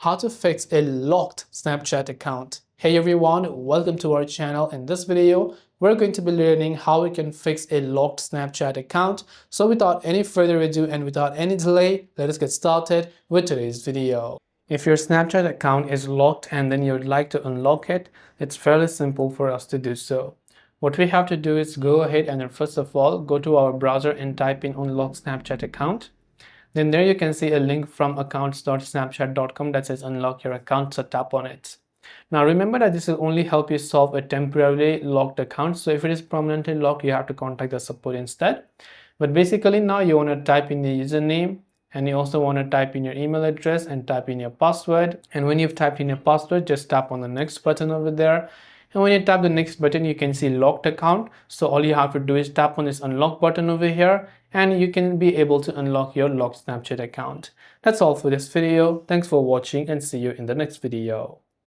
How to fix a locked Snapchat account. Hey everyone, welcome to our channel. In this video, we're going to be learning how we can fix a locked Snapchat account. So without any further ado and without any delay, let us get started with today's video. If your Snapchat account is locked and then you'd like to unlock it, it's fairly simple for us to do so. What we have to do is go ahead and then first of all, go to our browser and type in unlock Snapchat account. Then there you can see a link from accounts.snapchat.com that says unlock your account, so tap on it. Now remember that this will only help you solve a temporarily locked account. So if it is permanently locked, you have to contact the support instead. But basically now you want to type in the username and you also want to type in your email address and type in your password. And when you've typed in your password, just tap on the next button over there. And when you tap the next button, you can see locked account. So all you have to do is tap on this unlock button over here and you can be able to unlock your locked Snapchat account. That's all for this video. Thanks for watching and see you in the next video.